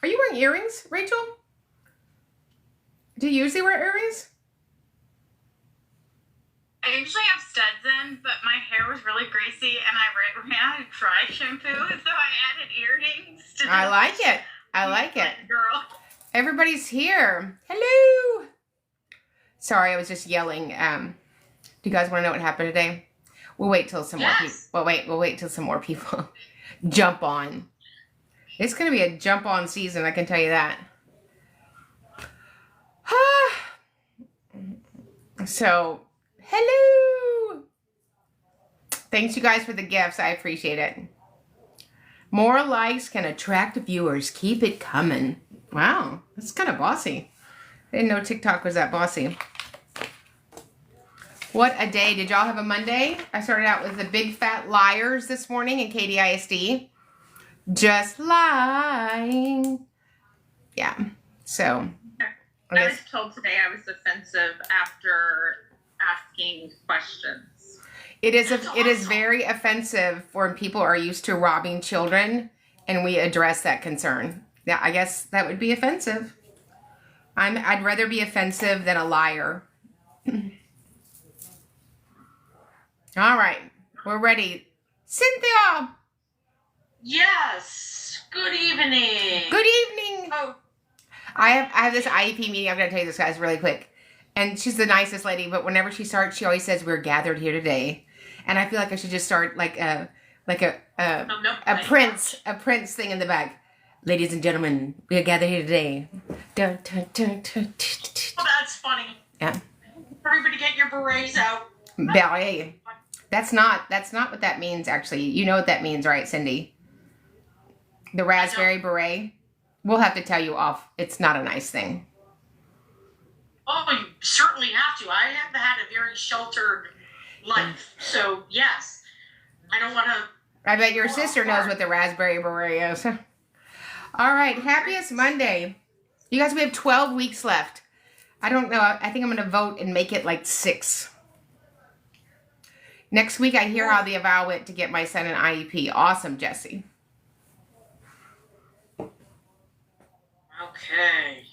Are you wearing earrings, Rachel? Do you usually wear earrings? I usually have studs in, but my hair was really greasy and I ran out of dry shampoo, so I added earrings to I like it. I like it. Girl. Everybody's here. Hello. Sorry, I was just yelling. Do you guys want to know what happened today? We'll wait till some more people. We'll wait till some more people jump on. It's going to be a jump on season, I can tell you that. So, hello. Thanks you guys for the gifts. I appreciate it. More likes can attract viewers. Keep it coming. Wow, that's kind of bossy. I didn't know TikTok was that bossy. What a day. Did y'all have a Monday? I started out with the big fat liars this morning in KDISD. Just lying. Yeah. So. I was told today I was offensive after asking questions. It is very offensive when people are used to robbing children and we address that concern. Yeah, I guess that would be offensive. I'd rather be offensive than a liar. All right, we're ready. Cynthia! Yes. Good evening. Good evening. Oh. I have this IEP meeting. I'm going to tell you this, guys, really quick. And she's the nicest lady, but whenever she starts, she always says, "We're gathered here today." And I feel like I should just start like a prince thing in the back. "Ladies and gentlemen, we are gathered here today." Dun, dun, dun, dun, Well, that's funny. Yeah. Everybody get your berets out. Beret. That's not what that means, actually. You know what that means, right, Cindy? The raspberry beret. We'll have to tell you off. It's not a nice thing. Oh, you certainly have to. I have had a very sheltered life. So, yes. I don't want to... I bet your sister knows what the raspberry beret is. All right. Happiest Monday. You guys, we have 12 weeks left. I don't know. I think I'm going to vote and make it like 6. Next week, I hear how the eval went to get my son an IEP. Awesome, Jesse. Okay.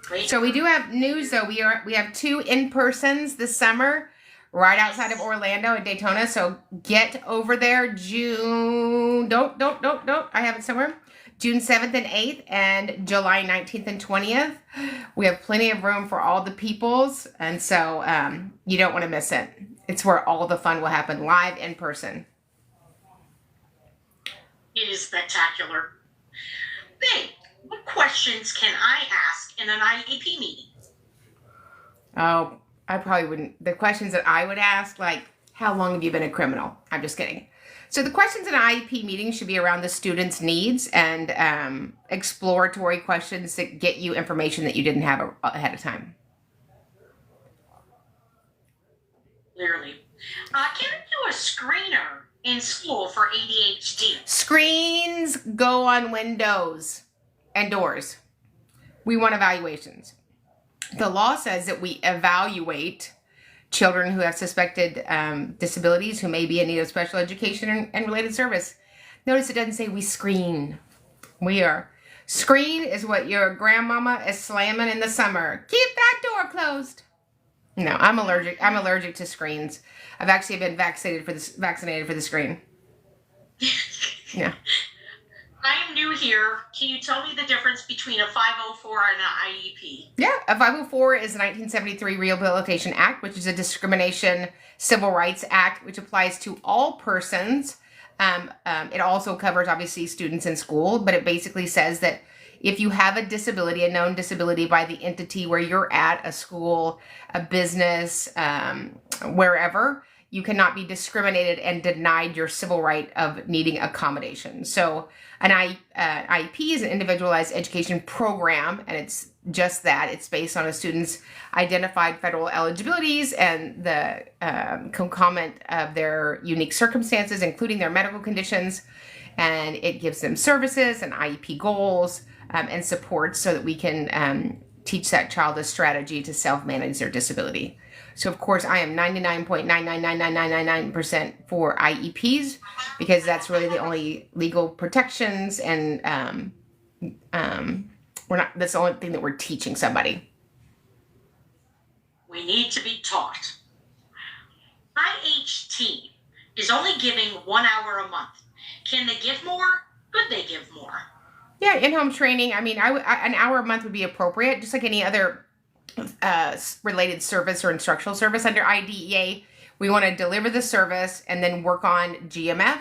Great. So we do have news, though. We have 2 in-persons this summer right outside of Orlando at Daytona. So get over there June... Don't. I have it somewhere. June 7th and 8th and July 19th and 20th. We have plenty of room for all the peoples. And so you don't want to miss it. It's where all the fun will happen live in person. It is spectacular. Babe, what questions can I ask in an IEP meeting? Oh, I probably wouldn't. The questions that I would ask, like, how long have you been a criminal? I'm just kidding. So the questions in an IEP meeting should be around the student's needs and exploratory questions that get you information that you didn't have ahead of time. Clearly. Can I do a screener in school for ADHD? Screens go on windows and doors. We want evaluations. The law says that we evaluate children who have suspected disabilities who may be in need of special education and related service. Notice it doesn't say we screen. Screen is what your grandmama is slamming in the summer. Keep that door closed. No, I'm allergic. I'm allergic to screens. I've actually been vaccinated for the screen. Yeah. I am new here. Can you tell me the difference between a 504 and an IEP? Yeah, a 504 is the 1973 Rehabilitation Act, which is a discrimination civil rights act, which applies to all persons. It also covers, obviously, students in school, but it basically says that if you have a disability, a known disability by the entity where you're at, a school, a business, wherever, you cannot be discriminated and denied your civil right of needing accommodation. So an IEP is an individualized education program, and it's just that. It's based on a student's identified federal eligibilities and the concomitant of their unique circumstances, including their medical conditions, and it gives them services and IEP goals and support so that we can teach that child a strategy to self-manage their disability. So, of course, I am 99.9999999% for IEPs because that's really the only legal protections and That's the only thing that we're teaching somebody. We need to be taught. IHT is only giving 1 hour a month. Can they give more? Could they give more? Yeah, in-home training. I mean, an hour a month would be appropriate, just like any other related service or instructional service under IDEA. We want to deliver the service and then work on GMF,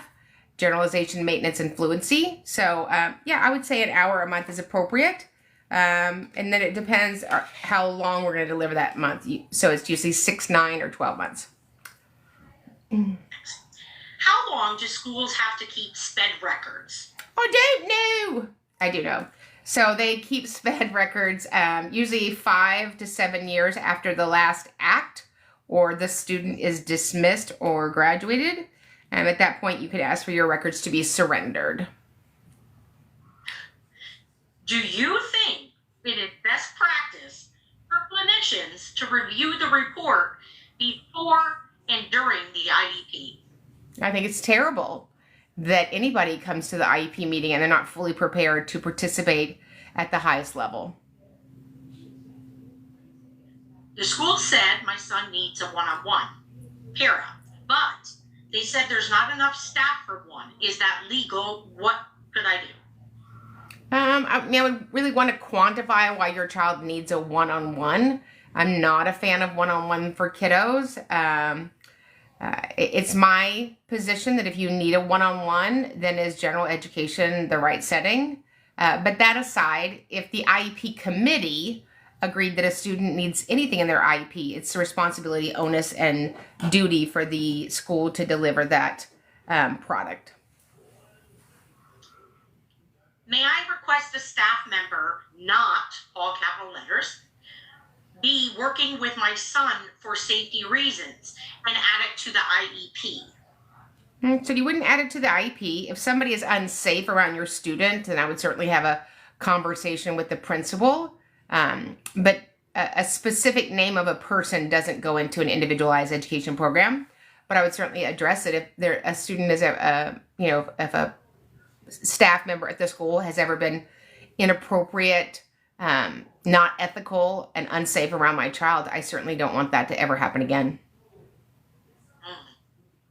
generalization, maintenance, and fluency. So, yeah, I would say an hour a month is appropriate. And then it depends how long we're going to deliver that month. So it's usually 6, 9, or 12 months. How long do schools have to keep SPED records? I don't know. I do know. So they keep SPED records usually 5 to 7 years after the last act or the student is dismissed or graduated. And at that point, you could ask for your records to be surrendered. Do you think it is best practice for clinicians to review the report before and during the IEP? I think it's terrible that anybody comes to the IEP meeting and they're not fully prepared to participate at the highest level. The school said my son needs a one-on-one, para, but they said there's not enough staff for one. Is that legal? What could I do? I mean, I would really want to quantify why your child needs a one-on-one. I'm not a fan of one-on-one for kiddos. It's my position that if you need a one-on-one, then is general education the right setting? But that aside, if the IEP committee agreed that a student needs anything in their IEP, it's the responsibility, onus, and duty for the school to deliver that product. May I request a staff member, not all capital letters, be working with my son for safety reasons and add it to the IEP? So you wouldn't add it to the IEP. If somebody is unsafe around your student, then I would certainly have a conversation with the principal. But a specific name of a person doesn't go into an individualized education program. But I would certainly address it if a student is if a staff member at the school has ever been inappropriate, not ethical, and unsafe around my child. I certainly don't want that to ever happen again.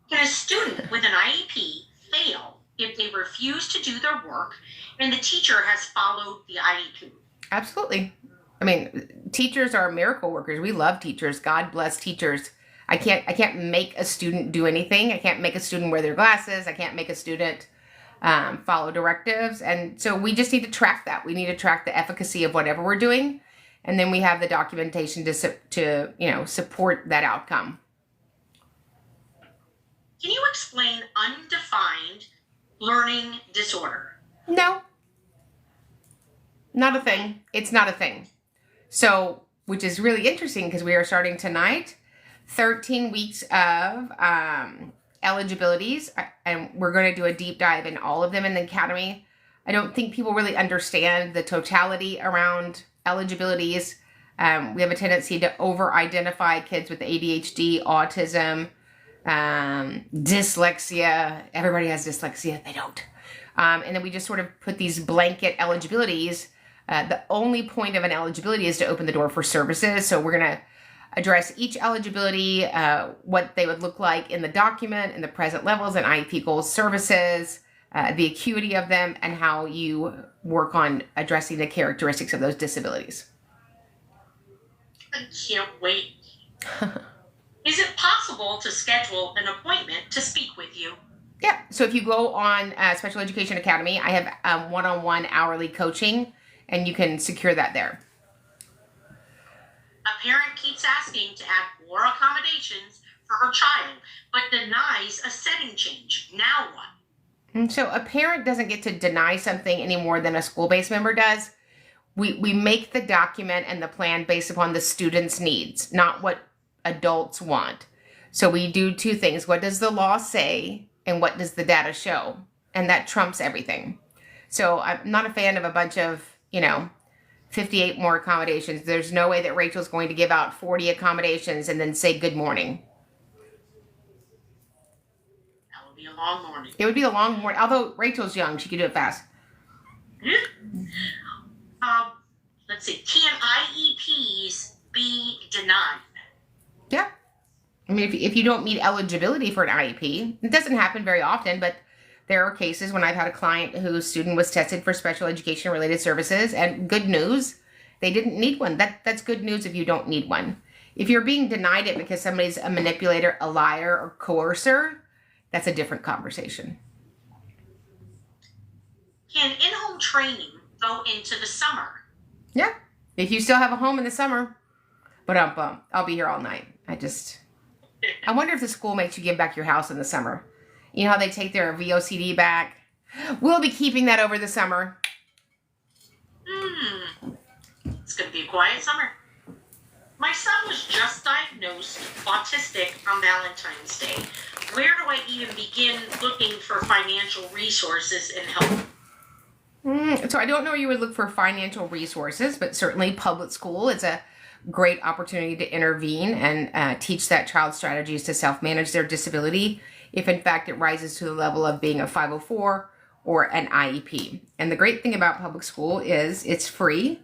Can a student with an IEP fail if they refuse to do their work and the teacher has followed the IEP? Absolutely. I mean, teachers are miracle workers. We love teachers. God bless teachers. I can't make a student do anything. I can't make a student wear their glasses. I can't make a student follow directives. And so we just need to track that. We need to track the efficacy of whatever we're doing. And then we have the documentation to support that outcome. Can you explain undefined learning disorder? No. Not a thing. It's not a thing. So, which is really interesting because we are starting tonight 13 weeks of eligibilities, and we're going to do a deep dive in all of them in the academy. I don't think people really understand the totality around eligibilities. We have a tendency to over-identify kids with ADHD, autism, dyslexia. Everybody has dyslexia. They don't. And then we just sort of put these blanket eligibilities. The only point of an eligibility is to open the door for services. So we're going to address each eligibility, what they would look like in the document, in the present levels and IEP goals, services, the acuity of them, and how you work on addressing the characteristics of those disabilities. I can't wait. Is it possible to schedule an appointment to speak with you? Yeah. So if you go on Special Education Academy, I have one-on-one hourly coaching, and you can secure that there. A parent keeps asking to add more accommodations for her child, but denies a setting change. Now what? And so a parent doesn't get to deny something any more than a school-based member does. We make the document and the plan based upon the student's needs, not what adults want. So we do two things. What does the law say, and what does the data show? And that trumps everything. So I'm not a fan of a bunch of, 58 more accommodations. There's no way that Rachel's going to give out 40 accommodations and then say good morning. That would be a long morning. It would be a long morning. Although Rachel's young, she could do it fast. let's see, can IEPs be denied? Yeah. I mean, if you don't meet eligibility for an IEP, it doesn't happen very often, but there are cases when I've had a client whose student was tested for special education related services, and good news, they didn't need one. That's good news if you don't need one. If you're being denied it because somebody's a manipulator, a liar, or coercer, that's a different conversation. Can in-home training go into the summer? Yeah. If you still have a home in the summer, but I'll be here all night. I wonder if the school makes you give back your house in the summer. You know how they take their VOCD back? We'll be keeping that over the summer. It's going to be a quiet summer. My son was just diagnosed autistic on Valentine's Day. Where do I even begin looking for financial resources and help? So I don't know where you would look for financial resources, but certainly public school is a great opportunity to intervene and teach that child strategies to self-manage their disability if in fact it rises to the level of being a 504 or an IEP. And the great thing about public school is it's free.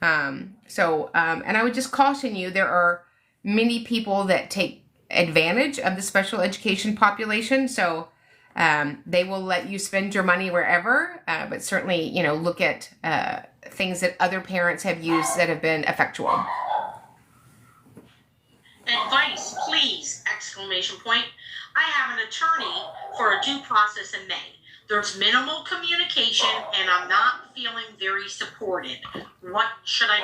And I would just caution you, there are many people that take advantage of the special education population. So they will let you spend your money wherever, but certainly, look at things that other parents have used that have been effectual. Advice, please! Exclamation point. I have an attorney for a due process in May. There's minimal communication and I'm not feeling very supported. What should I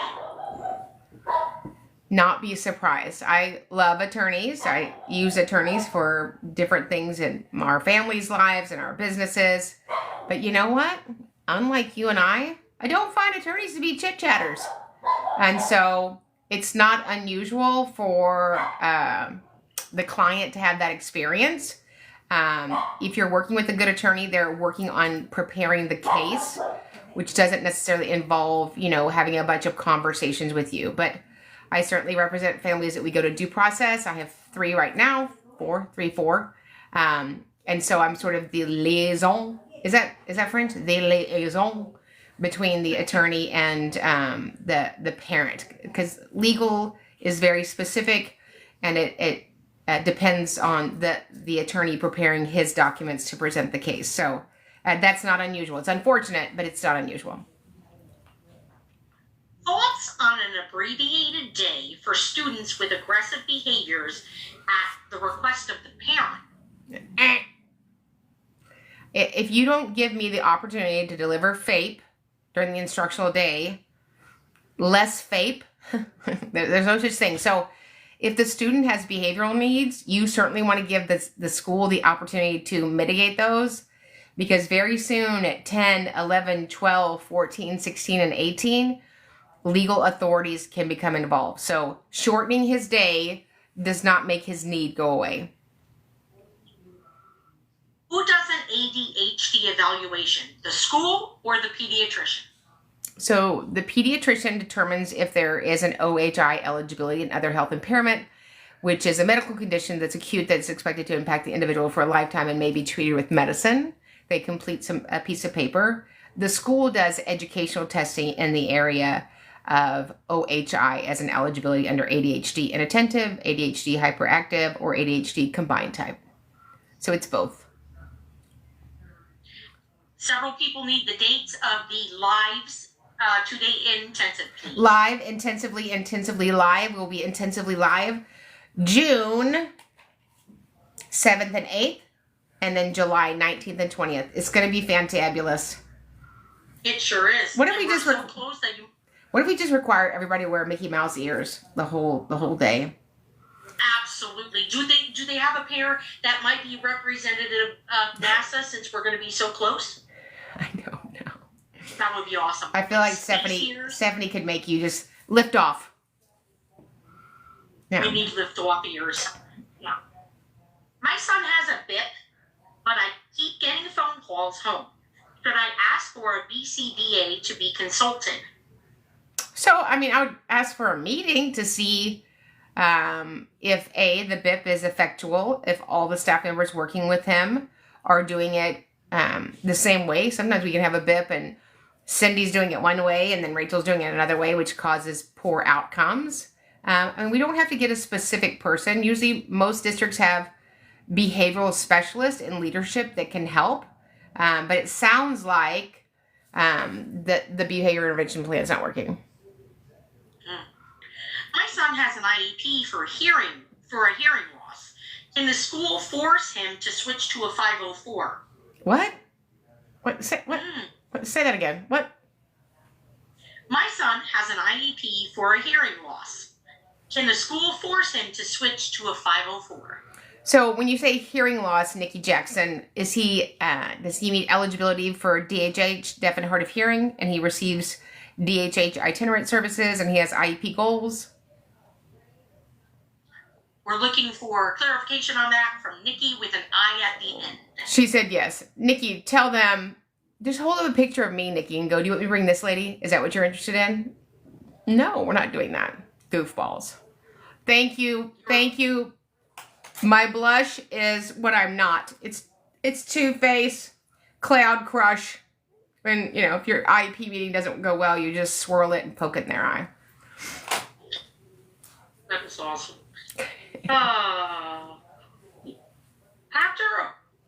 do? Not be surprised. I love attorneys. I use attorneys for different things in our families' lives and our businesses. But you know what? Unlike you and I don't find attorneys to be chit-chatters. And so it's not unusual for the client to have that experience. If you're working with a good attorney, they're working on preparing the case, which doesn't necessarily involve, having a bunch of conversations with you. But I certainly represent families that we go to due process. I have 3 right now, 4. And so I'm sort of the liaison. Is that French? The liaison between the attorney and the parent, because legal is very specific, and it depends on the attorney preparing his documents to present the case. So that's not unusual. It's unfortunate, but it's not unusual. Thoughts on an abbreviated day for students with aggressive behaviors at the request of the parent? If you don't give me the opportunity to deliver FAPE during the instructional day, less FAPE, there's no such thing. So if the student has behavioral needs, you certainly want to give the school the opportunity to mitigate those, because very soon at 10, 11, 12, 14, 16, and 18, legal authorities can become involved. So shortening his day does not make his need go away. Who does an ADHD evaluation, the school or the pediatrician? So the pediatrician determines if there is an OHI, eligibility and other health impairment, which is a medical condition that's acute, that's expected to impact the individual for a lifetime and may be treated with medicine. They complete a piece of paper. The school does educational testing in the area of OHI as an eligibility under ADHD inattentive, ADHD hyperactive, or ADHD combined type. So it's both. Several people need the dates of the lives 2-day intensive, please. Live, intensively live. Will be intensively live June 7th and 8th, and then July 19th and 20th. It's going to be fantabulous. It sure is. What if we just so close that you... What if we just require everybody to wear Mickey Mouse ears the whole day? Absolutely. Do they have a pair that might be representative of NASA, since we're going to be so close? I don't know. That would be awesome. I feel like Stephanie could make you just lift off. Yeah. We need lift off ears. Yeah. My son has a BIP, but I keep getting phone calls home. Should I ask for a BCBA to be consulted? So, I would ask for a meeting to see if the BIP is effectual, if all the staff members working with him are doing it the same way. Sometimes we can have a BIP and Cindy's doing it one way and then Rachel's doing it another way, which causes poor outcomes. And we don't have to get a specific person. Usually most districts have behavioral specialists in leadership that can help. But it sounds like the behavior intervention plan is not working. My son has an IEP for a hearing loss. Can the school force him to switch to a 504? What? Say that again. What? My son has an IEP for a hearing loss. Can the school force him to switch to a 504? So when you say hearing loss, Nikki Jackson, does he meet eligibility for DHH, deaf and hard of hearing, and he receives DHH itinerant services, and he has IEP goals? We're looking for clarification on that from Nikki with an I at the end. She said yes. Nikki, tell them, just hold up a picture of me, Nikki, and go, do you want me to bring this lady? Is that what you're interested in? No, we're not doing that. Goofballs. Thank you. Thank you. My blush is what I'm not. It's Two-Face, Cloud Crush. When, if your IEP meeting doesn't go well, you just swirl it and poke it in their eye. That was awesome. After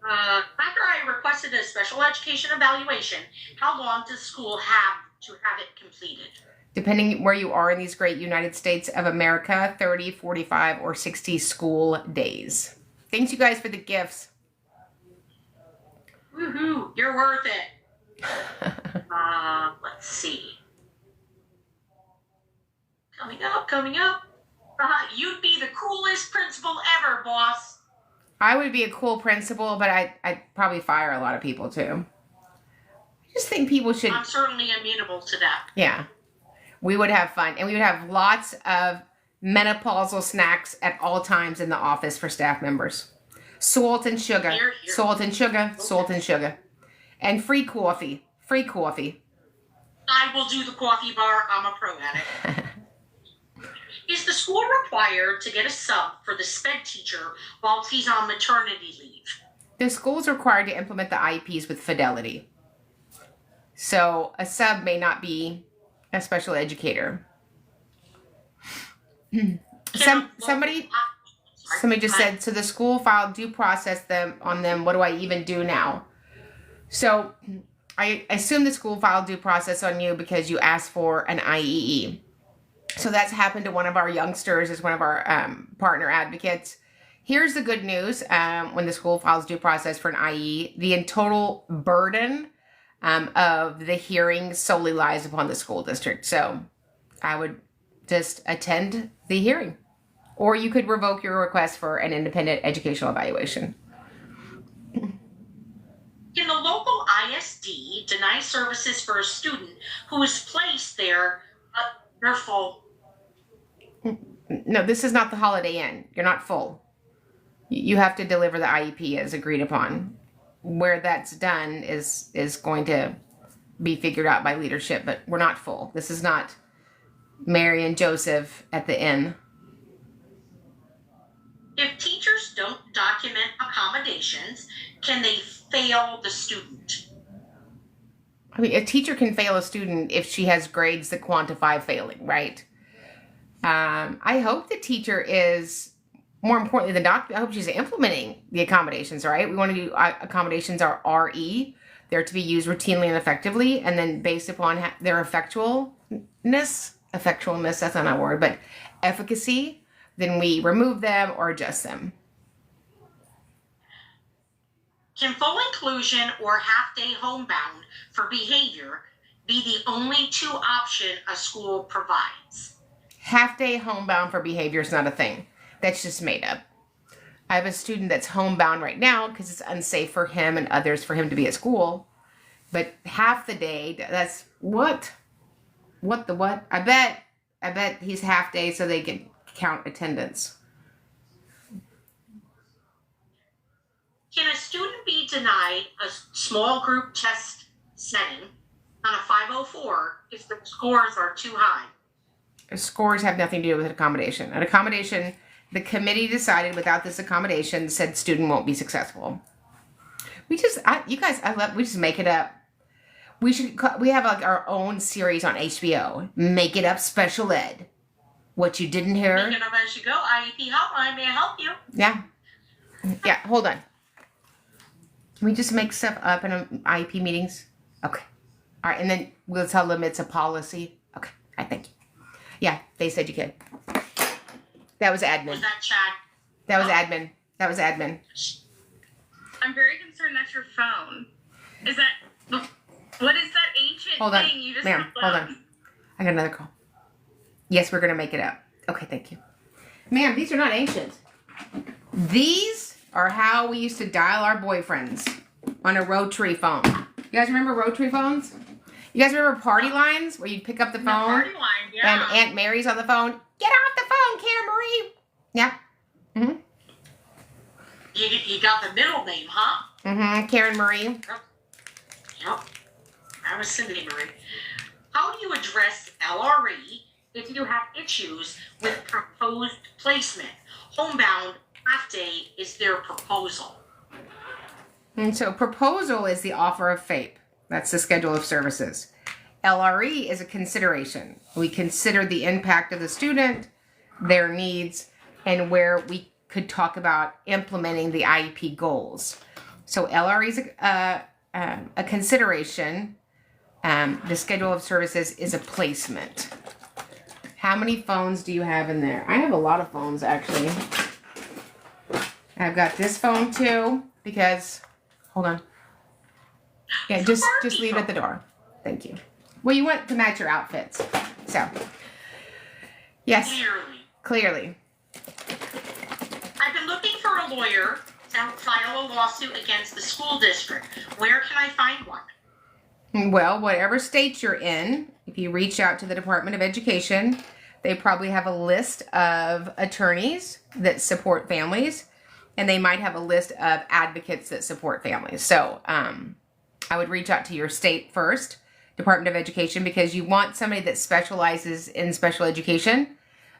I requested a special education evaluation, how long does school have to have it completed? Depending where you are in these great United States of America, 30, 45, or 60 school days. Thanks, you guys, for the gifts. Woohoo! You're worth it. Let's see. Coming up. You'd be the coolest principal ever, boss. I would be a cool principal, but I'd probably fire a lot of people, too. I just think people should... I'm certainly amenable to that. Yeah. We would have fun. And we would have lots of menopausal snacks at all times in the office for staff members. Salt and sugar. Here. Salt and sugar. Okay. Salt and sugar. And free coffee. Free coffee. I will do the coffee bar. I'm a pro at it. Is the school required to get a sub for the SPED teacher while he's on maternity leave? The school is required to implement the IEPs with fidelity. So a sub may not be a special educator. Somebody just said, so the school filed due process on them. What do I even do now? So I assume the school filed due process on you because you asked for an IEE. So that's happened to one of our youngsters as one of our partner advocates. Here's the good news. When the school files due process for an IE, the total burden of the hearing solely lies upon the school district. So I would just attend the hearing. Or you could revoke your request for an independent educational evaluation. Can the local ISD deny services for a student who is placed there, but they're full? No, this is not the Holiday Inn. You're not full. You have to deliver the IEP as agreed upon. Where that's done is going to be figured out by leadership, but we're not full. This is not Mary and Joseph at the inn. If teachers don't document accommodations, can they fail the student? I mean, a teacher can fail a student if she has grades that quantify failing, right? I hope the teacher is, more importantly than doctor, I hope she's implementing the accommodations, right? We want to do accommodations are RE. They're to be used routinely and effectively, and then based upon their effectualness, that's not a word, but efficacy, then we remove them or adjust them. Can full inclusion or half-day homebound for behavior be the only two option a school provides? Half-day homebound for behavior is not a thing. That's just made up. I have a student that's homebound right now because it's unsafe for him and others for him to be at school. But half the day, that's what? What the what? I bet he's half day so they can count attendance. Can a student be denied a small group test setting on a 504 if the scores are too high? Scores have nothing to do with an accommodation. An accommodation, the committee decided without this accommodation, said student won't be successful. We just make it up. We have like our own series on HBO. Make It Up Special Ed. What you didn't hear. Make it up as you go. IEP hotline, may I help you? Yeah. Yeah, hold on. Can we just make stuff up in IEP meetings? Okay. All right, and then we'll tell them it's a policy. Okay, I think. Yeah, they said you could. That was admin. Was that Chad? That was admin. That was admin. I'm very concerned that's your phone. Is that what is that ancient Hold on, thing you just ma'am. Hold on. I got another call. Yes, we're gonna make it up. Okay, thank you, ma'am. These are not ancient. These are how we used to dial our boyfriends on a rotary phone. You guys remember rotary phones? You guys remember party lines where you'd pick up the phone? party line, yeah. And Aunt Mary's on the phone. Get off the phone, Karen Marie. Yeah. Mm-hmm. You got the middle name, huh? Mm-hmm. Karen Marie. Yep. I was Cindy Marie. How do you address LRE if you have issues with proposed placement? Homebound half day is their proposal. And so proposal is the offer of FAPE. That's the schedule of services. LRE is a consideration. We consider the impact of the student, their needs, and where we could talk about implementing the IEP goals. So LRE is a consideration. The schedule of services is a placement. How many phones do you have in there? I have a lot of phones, actually. I've got this phone too, because, hold on. Yeah, just leave it at the door. Thank you. Well, you want to match your outfits. So, yes, clearly. I've been looking for a lawyer to file a lawsuit against the school district. Where can I find one? Well, whatever state you're in, if you reach out to the Department of Education, they probably have a list of attorneys that support families, and they might have a list of advocates that support families. So I would reach out to your state first, Department of Education, because you want somebody that specializes in special education.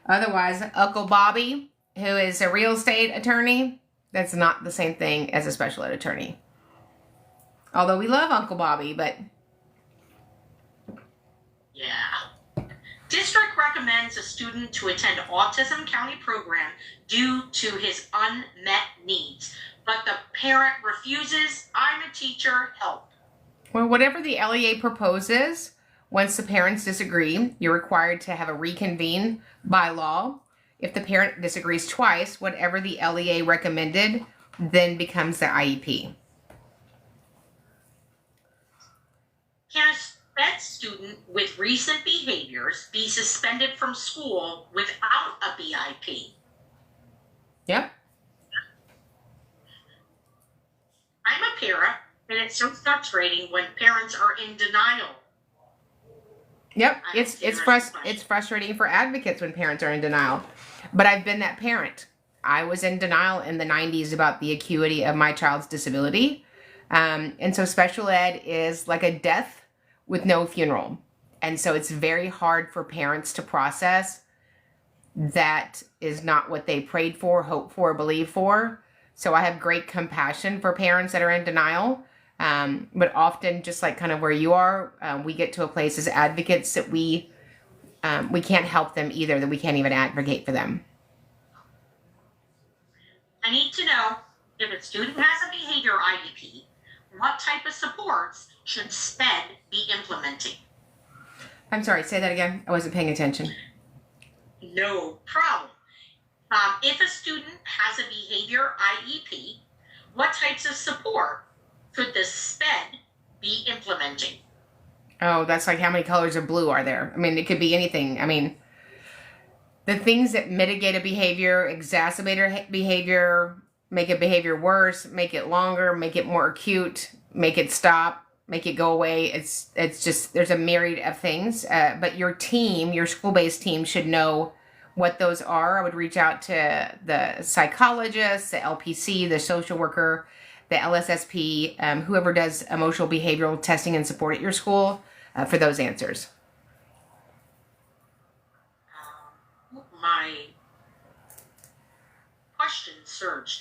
Otherwise, Uncle Bobby, who is a real estate attorney, that's not the same thing as a special ed attorney. Although we love Uncle Bobby, but... Yeah. District recommends a student to attend Autism County program due to his unmet needs, but the parent refuses. I'm a teacher, help. Well, whatever the LEA proposes, once the parents disagree, you're required to have a reconvene by law. If the parent disagrees twice, whatever the LEA recommended then becomes the IEP. Can a SPED student with recent behaviors be suspended from school without a BIP? Yep. I'm a parent, and it's so frustrating when parents are in denial. Yep, it's frustrating for advocates when parents are in denial. But I've been that parent. I was in denial in the 90s about the acuity of my child's disability. And so special ed is like a death with no funeral. And so it's very hard for parents to process that is not what they prayed for, hoped for, believed for. So I have great compassion for parents that are in denial. But often, just like kind of where you are, we get to a place as advocates that we can't help them either, that we can't even advocate for them. I need to know, if a student has a behavior IEP, what type of supports should SPED be implementing? I'm sorry, say that again. I wasn't paying attention. No problem. If a student has a behavior IEP, what types of support could the SPED be implementing? Oh, that's like how many colors of blue are there? I mean, it could be anything. I mean, the things that mitigate a behavior, exacerbate a behavior, make a behavior worse, make it longer, make it more acute, make it stop, make it go away. It's just, there's a myriad of things. But your team, your school-based team should know what those are. I would reach out to the psychologist, the LPC, the social worker, the LSSP, whoever does emotional behavioral testing and support at your school for those answers. My question surged.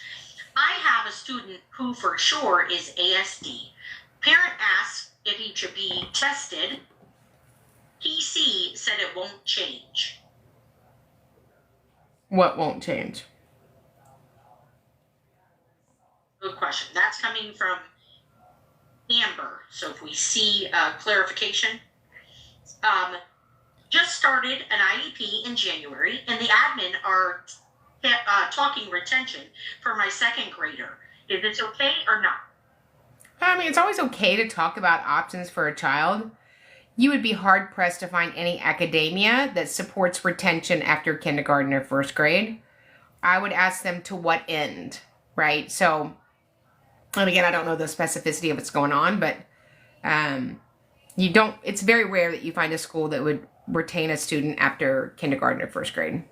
I have a student who for sure is ASD. Parent asks if he should be tested. PC said it won't change. What won't change? Good question. That's coming from Amber. So if we see clarification. Just started an IEP in January, and the admin are talking retention for my second grader. Is this okay or not? I mean, it's always okay to talk about options for a child. You would be hard-pressed to find any academia that supports retention after kindergarten or first grade. I would ask them to what end, right? So, and again, I don't know the specificity of what's going on, but it's very rare that you find a school that would retain a student after kindergarten or first grade.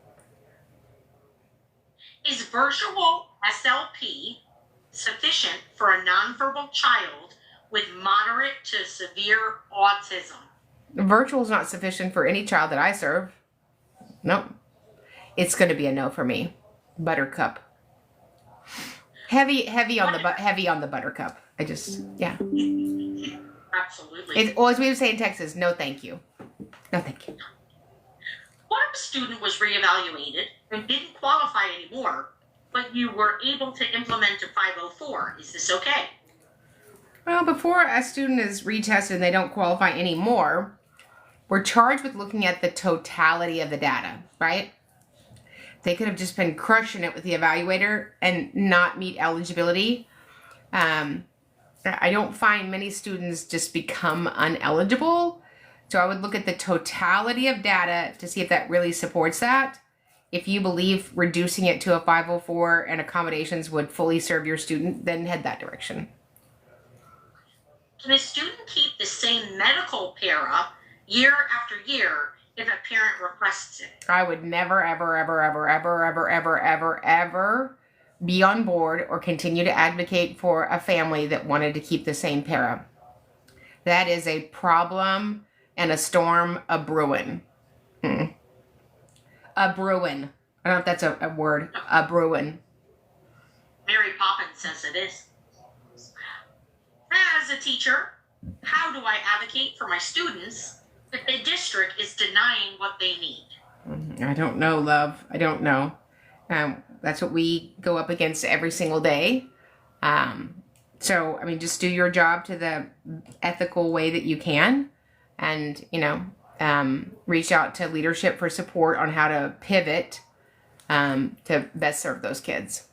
Is virtual SLP sufficient for a nonverbal child with moderate to severe autism? Virtual is not sufficient for any child that I serve. Nope. It's going to be a no for me. Buttercup. Heavy on the buttercup. Yeah. Absolutely. As we would say in Texas, no thank you. No thank you. What if a student was reevaluated and didn't qualify anymore, but you were able to implement a 504? Is this okay? Well, before a student is retested and they don't qualify anymore, we're charged with looking at the totality of the data, right? They could have just been crushing it with the evaluator and not meet eligibility. I don't find many students just become uneligible. So I would look at the totality of data to see if that really supports that. If you believe reducing it to a 504 and accommodations would fully serve your student, then head that direction. Can a student keep the same medical para year after year if a parent requests it? I would never, ever, ever, ever, ever, ever, ever, ever, ever be on board or continue to advocate for a family that wanted to keep the same para. That is a problem and a storm a-brewing. A-brewing. I don't know if that's a word. A-brewing. Mary Poppins says it is. As a teacher, how do I advocate for my students if the district is denying what they need? I don't know, love. I don't know. That's what we go up against every single day. So, I mean, just do your job to the ethical way that you can. And, reach out to leadership for support on how to pivot to best serve those kids.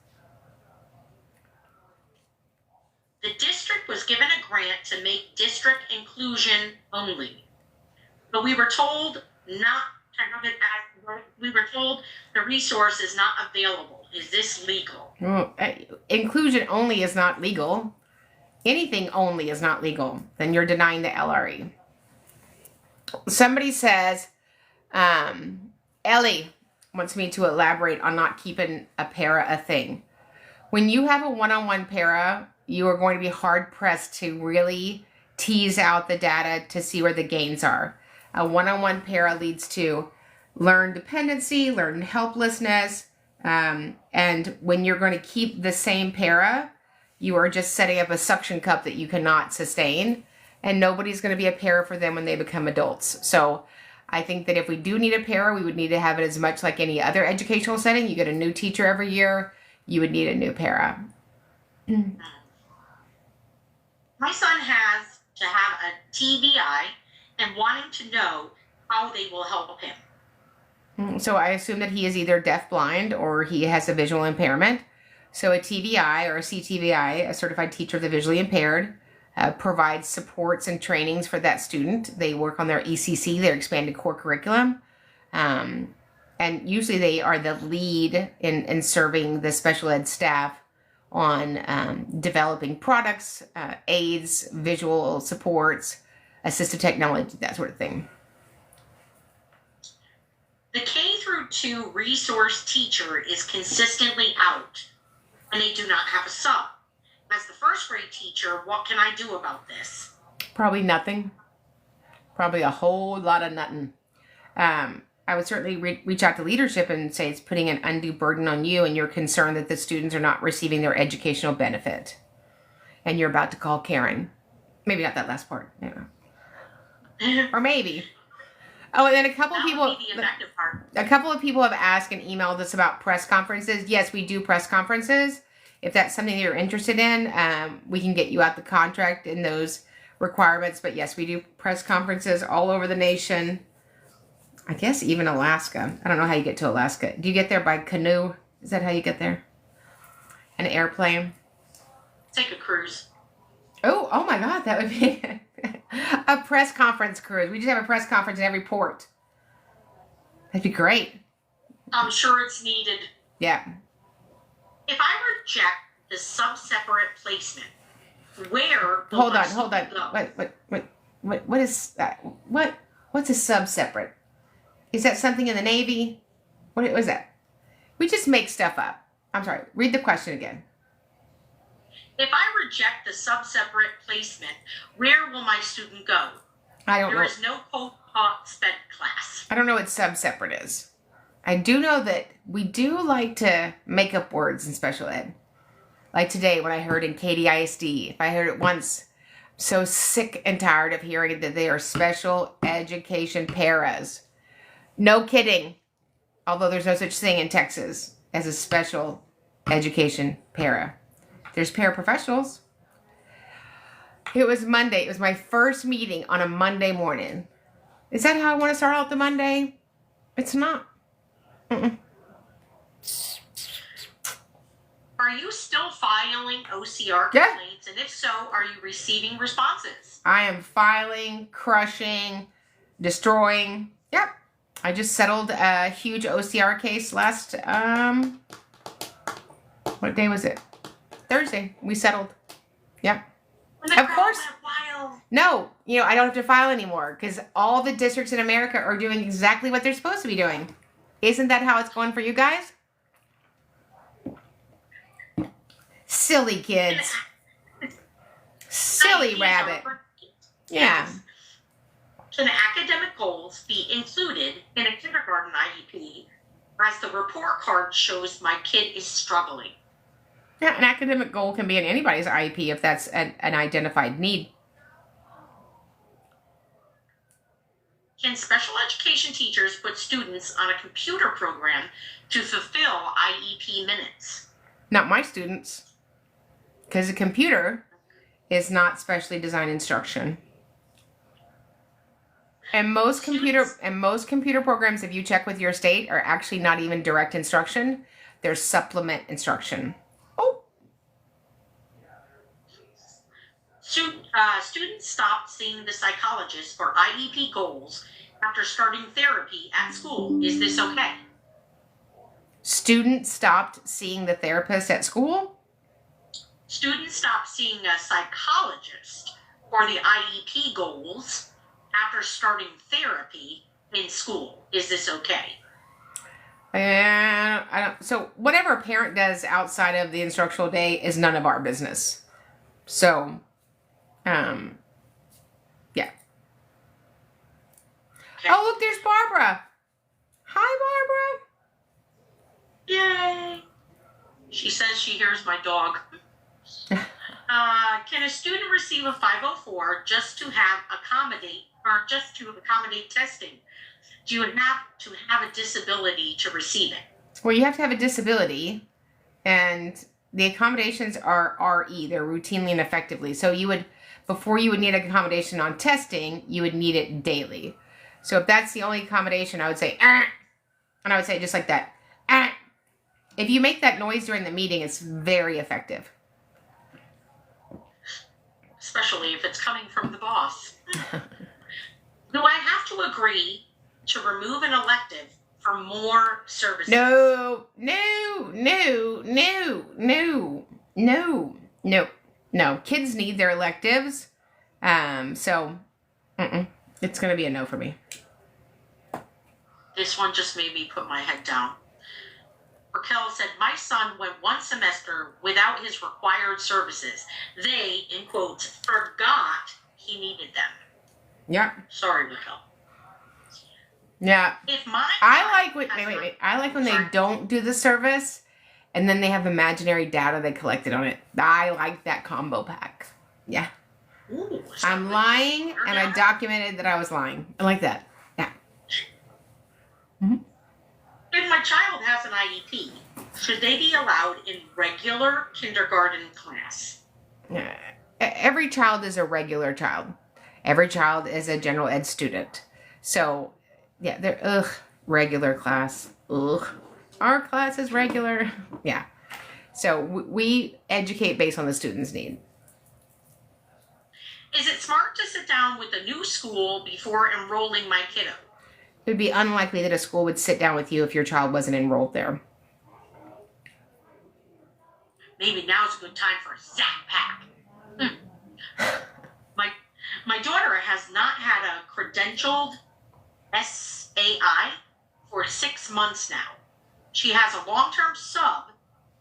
The district was given a grant to make district inclusion only. But we were told not to have it we were told the resource is not available. Is this legal? Well, inclusion only is not legal. Anything only is not legal. Then you're denying the LRE. Somebody says, Ellie wants me to elaborate on not keeping a para a thing. When you have a one-on-one para, you are going to be hard-pressed to really tease out the data to see where the gains are. A one-on-one para leads to learned dependency, learned helplessness, and when you're going to keep the same para, you are just setting up a suction cup that you cannot sustain, and nobody's going to be a para for them when they become adults. So I think that if we do need a para, we would need to have it as much like any other educational setting. You get a new teacher every year, you would need a new para. My son has to have a TBI and wanting to know how they will help him. So I assume that he is either deaf-blind or he has a visual impairment. So a TVI or a CTVI, a certified teacher of the visually impaired, provides supports and trainings for that student. They work on their ECC, their expanded core curriculum. And usually they are the lead in serving the special ed staff on developing products, aids, visual supports, assistive technology, that sort of thing. The K through 2 resource teacher is consistently out, and they do not have a sub. As the first grade teacher, what can I do about this? Probably nothing. Probably a whole lot of nothing. I would certainly reach out to leadership and say it's putting an undue burden on you and you're concerned that the students are not receiving their educational benefit. And you're about to call Karen. Maybe not that last part. Or maybe. Oh, and then a couple of people. Would be the effective part. A couple of people have asked and emailed us about press conferences. Yes, we do press conferences. If that's something that you're interested in, we can get you out the contract and those requirements. But yes, we do press conferences all over the nation. I guess even Alaska. I don't know how you get to Alaska. Do you get there by canoe? Is that how you get there? An airplane? Take a cruise. Oh my God, that would be a press conference cruise. We just have a press conference in every port. That'd be great. I'm sure it's needed. Yeah. If I reject the sub-separate placement, where will Hold my on. student go? What is that? What's a sub-separate? Is that something in the Navy? What was that? We just make stuff up. I'm sorry. Read the question again. If I reject the sub-separate placement, where will my student go? I don't know. There is no co-taught sped class. I don't know what sub-separate is. I do know that we do like to make up words in special ed. Like today when I heard in KDISD, if I heard it once, I'm so sick and tired of hearing that they are special education paras. No kidding. Although there's no such thing in Texas as a special education para. There's paraprofessionals. It was Monday. It was my first meeting on a Monday morning. Is that how I want to start out the Monday? It's not. Mm-mm. Are you still filing OCR Yeah. complaints? And if so, are you receiving responses? I am filing, crushing, destroying. Yep. I just settled a huge OCR case last, what day was it? Thursday. We settled. Yep. When the Of girl course. went wild. No, I don't have to file anymore because all the districts in America are doing exactly what they're supposed to be doing. Isn't that how it's going for you guys? Silly kids. Silly IEPs rabbit. are- Yeah. Yes. Can academic goals be included in a kindergarten IEP as the report card shows my kid is struggling? Yeah, an academic goal can be in anybody's IEP if that's an identified need. Can special education teachers put students on a computer program to fulfill IEP minutes? Not my students. Because a computer is not specially designed instruction. And most computer programs, if you check with your state, are actually not even direct instruction. They're supplement instruction. Oh. Students stopped seeing the psychologist for IEP goals after starting therapy at school. Is this okay? Students stopped seeing the therapist at school? Students stopped seeing a psychologist for the IEP goals after starting therapy in school. Is this okay? And I don't. So whatever a parent does outside of the instructional day is none of our business. So, yeah. Okay. Oh, look, there's Barbara. Hi, Barbara. Yay! She says she hears my dog. Can a student receive a 504 just to accommodate testing? Do you have to have a disability to receive it? Well, you have to have a disability, and the accommodations are RE. They're routinely and effectively. So before you would need accommodation on testing, you would need it daily. So if that's the only accommodation, I would say, and I would say it just like that. If you make that noise during the meeting, it's very effective. Especially if it's coming from the boss. Do I have to agree to remove an elective for more services? No. Kids need their electives. So it's going to be a no for me. This one just made me put my head down. Raquel said, my son went one semester without his required services. They, in quotes, forgot he needed them. Yeah. Sorry, Raquel. Yeah. If my I like when they don't do the service and then they have imaginary data they collected on it. I like that combo pack. Yeah. Ooh, I'm lying, and I documented that I was lying. I like that. Yeah. If my child has an IEP, should they be allowed in regular kindergarten class? Every child is a regular child. Every child is a general ed student. So, yeah, they're, regular class. Ugh. Our class is regular. Yeah. So we educate based on the student's need. Is it smart to sit down with a new school before enrolling my kiddo? It would be unlikely that a school would sit down with you if your child wasn't enrolled there. Maybe now's a good time for a zap pack. My daughter has not had a credentialed SAI for 6 months now. She has a long-term sub.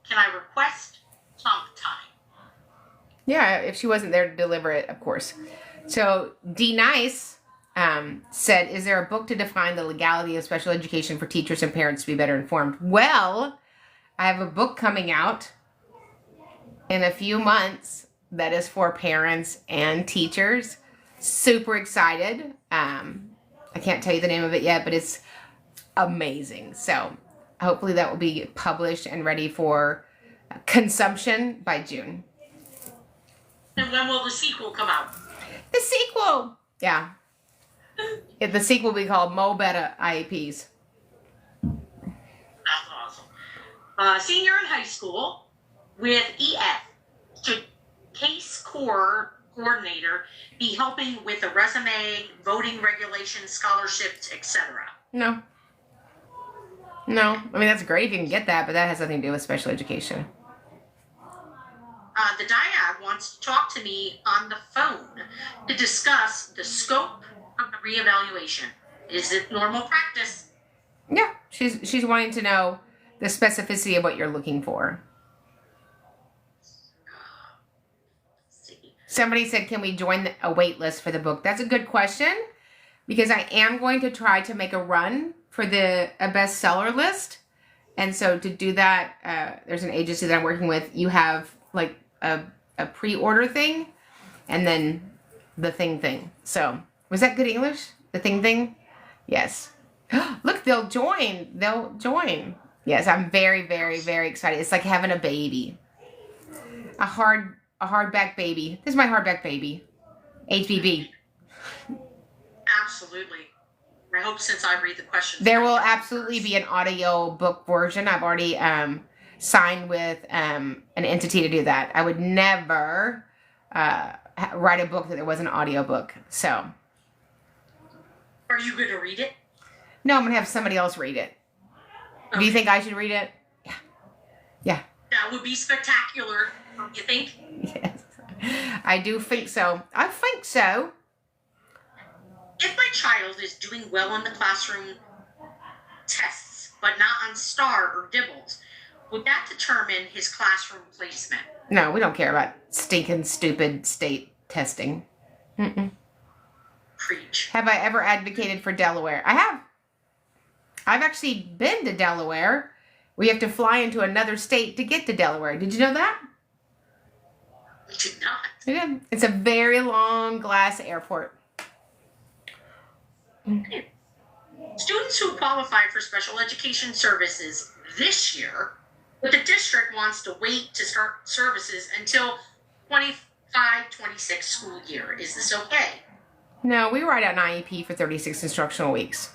Can I request comp time? Yeah, if she wasn't there to deliver it, of course. So D. Nice said, is there a book to define the legality of special education for teachers and parents to be better informed? Well, I have a book coming out in a few months that is for parents and teachers. Super excited. I can't tell you the name of it yet, but it's amazing. So hopefully that will be published and ready for consumption by June. And when will the sequel come out? The sequel! Yeah. The sequel will be called Mo Better IEPs. That's awesome. Senior in high school with EF, should case coordinator be helping with the resume, voting regulations, scholarships, etc.? No. No. I mean, that's great if you can get that, but that has nothing to do with special education. The DIAG wants to talk to me on the phone to discuss the scope of the reevaluation. Is it normal practice? Yeah. She's wanting to know the specificity of what you're looking for. Somebody said, can we join a wait list for the book? That's a good question, because I am going to try to make a run for a bestseller list. And so to do that, there's an agency that I'm working with. You have like a pre-order thing and then the thing. So was that good English? The thing? Yes. Look, they'll join. Yes, I'm very, very, very excited. It's like having a baby. A hardback baby. This is my hardback baby. HBB. Absolutely. I hope since I read the questions. There will absolutely be an audio book version. I've already signed with an entity to do that. I would never write a book that there was an audio book. So. Are you going to read it? No, I'm going to have somebody else read it. Okay. Do you think I should read it? Yeah. That would be spectacular. Don't you think? Yes. I do think so. I think so. If my child is doing well in the classroom tests, but not on STAR or DIBELS, would that determine his classroom placement? No, we don't care about stinking, stupid state testing. Mm-mm. Preach. Have I ever advocated for Delaware? I have. I've actually been to Delaware. We have to fly into another state to get to Delaware. Did you know that? I did not. Yeah. It's a very long glass airport. Okay. Students who qualify for special education services this year, but the district wants to wait to start services until 25-26 school year. Is this okay? No, we write out an IEP for 36 instructional weeks.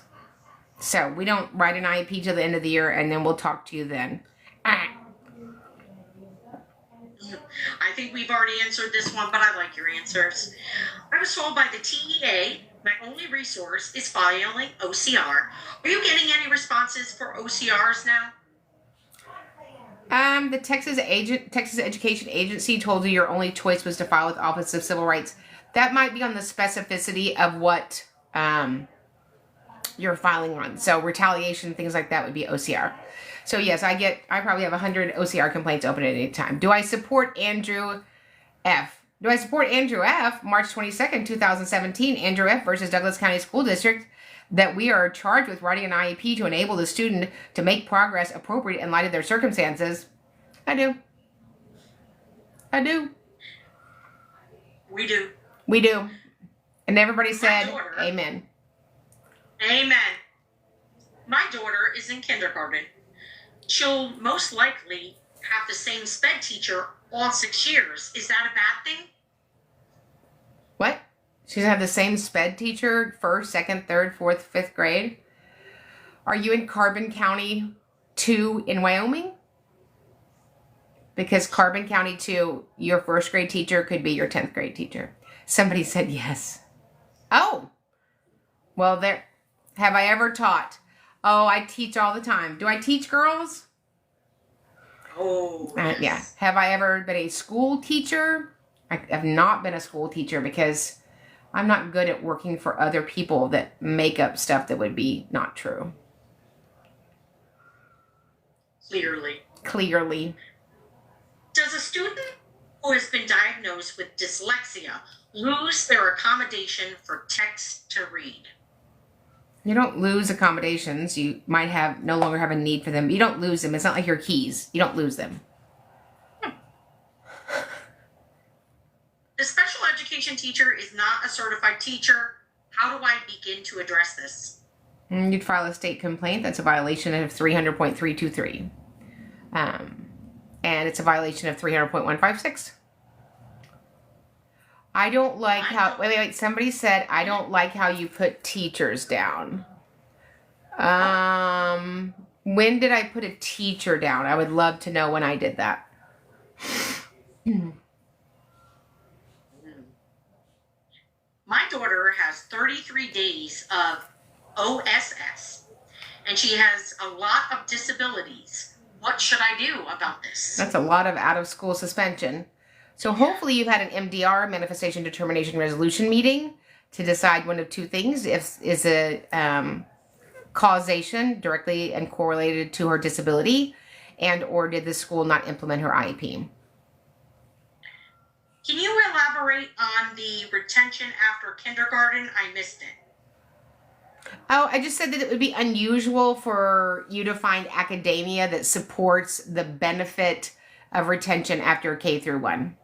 So we don't write an IEP till the end of the year, and then we'll talk to you then. I think we've already answered this one, but I like your answers. I was told by the TEA my only resource is filing OCR. Are you getting any responses for OCRs now? The Texas Education Agency told you your only choice was to file with Office of Civil Rights. That might be on the specificity of what you're filing on. So retaliation, things like that would be OCR. So yes, I probably have 100 OCR complaints open at any time. Do I support Andrew F? Do I support Andrew F? March 22nd, 2017, Andrew F. versus Douglas County School District, that we are charged with writing an IEP to enable the student to make progress appropriate in light of their circumstances. I do. We do. We do. And everybody said, daughter- amen. Amen. My daughter is in kindergarten. She'll most likely have the same sped teacher all 6 years. Is that a bad thing? What? She's gonna have the same sped teacher first, second, third, fourth, fifth grade? Are you in Carbon County 2 in Wyoming? Because Carbon County 2, your first grade teacher could be your 10th grade teacher. Somebody said yes. Oh. Well, there. Have I ever taught? Oh, I teach all the time. Do I teach girls? Oh. Yes. Yeah. Have I ever been a school teacher? I have not been a school teacher because I'm not good at working for other people that make up stuff that would be not true. Clearly. Does a student who has been diagnosed with dyslexia lose their accommodation for text to read? You don't lose accommodations. You might no longer have a need for them. You don't lose them. It's not like your keys. You don't lose them. The special education teacher is not a certified teacher. How do I begin to address this? You'd file a state complaint. That's a violation of 300.323. And it's a violation of 300.156. I don't like how... Wait. Somebody said, I don't like how you put teachers down. When did I put a teacher down? I would love to know when I did that. My daughter has 33 days of OSS, and she has a lot of disabilities. What should I do about this? That's a lot of out-of-school suspension. So hopefully you've had an MDR, Manifestation Determination Resolution meeting to decide one of two things. Is a causation directly and correlated to her disability, and or did the school not implement her IEP? Can you elaborate on the retention after kindergarten? I missed it. Oh, I just said that it would be unusual for you to find academia that supports the benefit of retention after K through 1.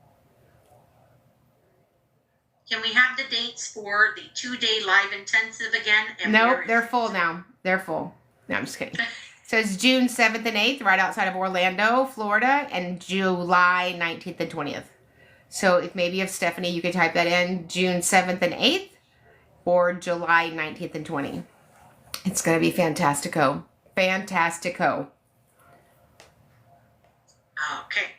Can we have the dates for the 2-day live intensive again? And No, where is they're it? full now. They're full. No, I'm just kidding. So it's June 7th and 8th, right outside of Orlando, Florida, and July 19th and 20th. So if Stephanie, you could type that in, June 7th and 8th, or July 19th and 20th. It's going to be fantastico. Fantastico. Okay.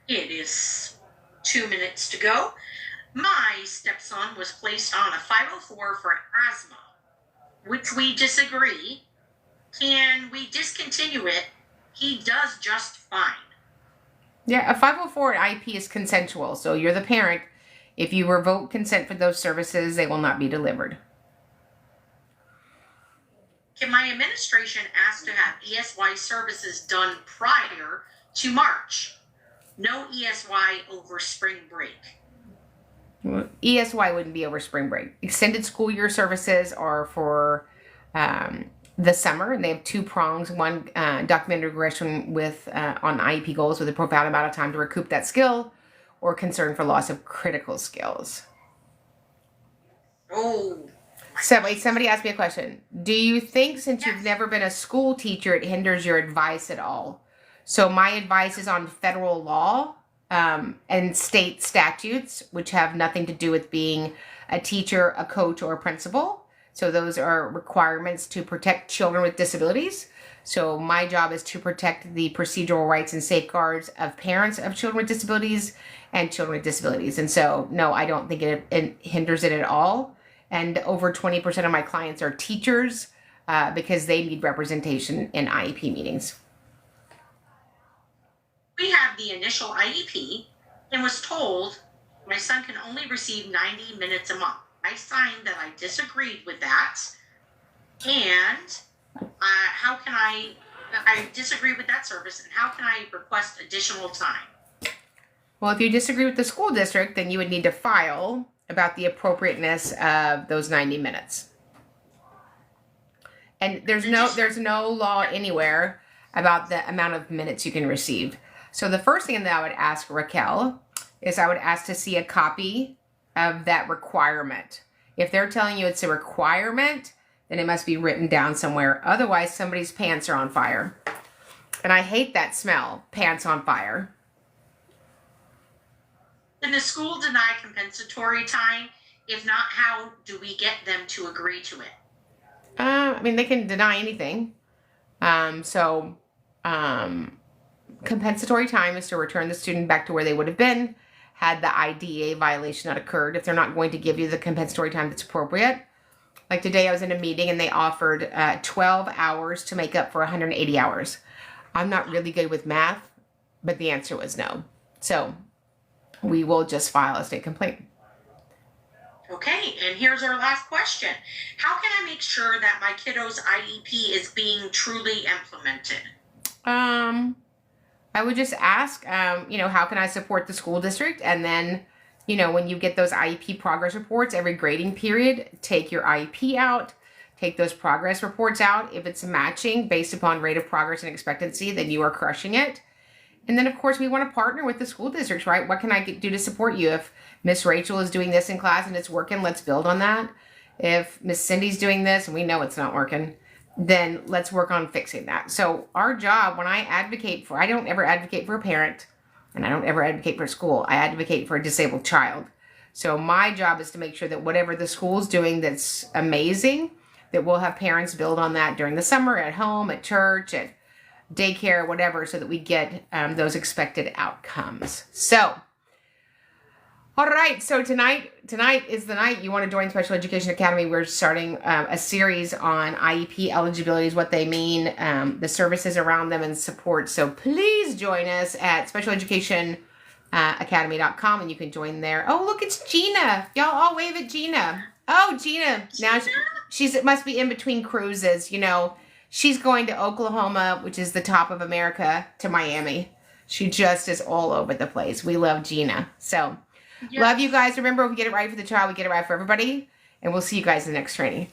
It is 2 minutes to go. My stepson was placed on a 504 for asthma, which we disagree. Can we discontinue it? He does just fine. Yeah, a 504 at IEP is consensual. So you're the parent. If you revoke consent for those services, they will not be delivered. Can my administration ask to have ESY services done prior to March? No ESY over spring break. Well, ESY wouldn't be over spring break. Extended school year services are for the summer, and they have 2 prongs. One, documented regression with on IEP goals with a profound amount of time to recoup that skill, or concern for loss of critical skills. Oh. So wait, somebody asked me a question. Do you think since you've never been a school teacher, it hinders your advice at all? So my advice is on federal law and state statutes, which have nothing to do with being a teacher, a coach, or a principal. So those are requirements to protect children with disabilities. So my job is to protect the procedural rights and safeguards of parents of children with disabilities and children with disabilities. And so, no, I don't think it hinders it at all. And over 20% of my clients are teachers because they need representation in IEP meetings. We have the initial IEP and was told my son can only receive 90 minutes a month. I signed that I disagreed with that. And how can I disagree with that service, and how can I request additional time? Well, if you disagree with the school district, then you would need to file about the appropriateness of those 90 minutes. And there's no law anywhere about the amount of minutes you can receive. So the first thing that I would ask Raquel is I would ask to see a copy of that requirement. If they're telling you it's a requirement, then it must be written down somewhere. Otherwise, somebody's pants are on fire. And I hate that smell, pants on fire. Can the school deny compensatory time? If not, how do we get them to agree to it? I mean, they can deny anything. Compensatory time is to return the student back to where they would have been had the IDEA violation not occurred. If they're not going to give you the compensatory time that's appropriate. Like today I was in a meeting and they offered 12 hours to make up for 180 hours. I'm not really good with math, but the answer was no. So we will just file a state complaint. Okay, and here's our last question. How can I make sure that my kiddo's IEP is being truly implemented? I would just ask, how can I support the school district? And then, when you get those IEP progress reports every grading period, take your IEP out, take those progress reports out. If it's matching based upon rate of progress and expectancy, then you are crushing it. And then, of course, we want to partner with the school districts, right? What can I do to support you? If Miss Rachel is doing this in class and it's working, let's build on that. If Miss Cindy's doing this and we know it's not working, then let's work on fixing that. So our job, when I don't ever advocate for a parent and I don't ever advocate for a school. I advocate for a disabled child. So my job is to make sure that whatever the school's doing that's amazing, that we'll have parents build on that during the summer, at home, at church, at daycare, whatever, so that we get those expected outcomes. So, all right. So tonight is the night you want to join Special Education Academy. We're starting a series on IEP eligibilities, what they mean, the services around them, and support. So please join us at specialeducationacademy.com, and you can join there. Oh, look, it's Gina. Y'all all wave at Gina. Oh, Gina. Now it must be in between cruises. She's going to Oklahoma, which is the top of America, to Miami. She just is all over the place. We love Gina. So, love you guys. Remember, if we get it right for the child, we get it right for everybody. And we'll see you guys in the next training.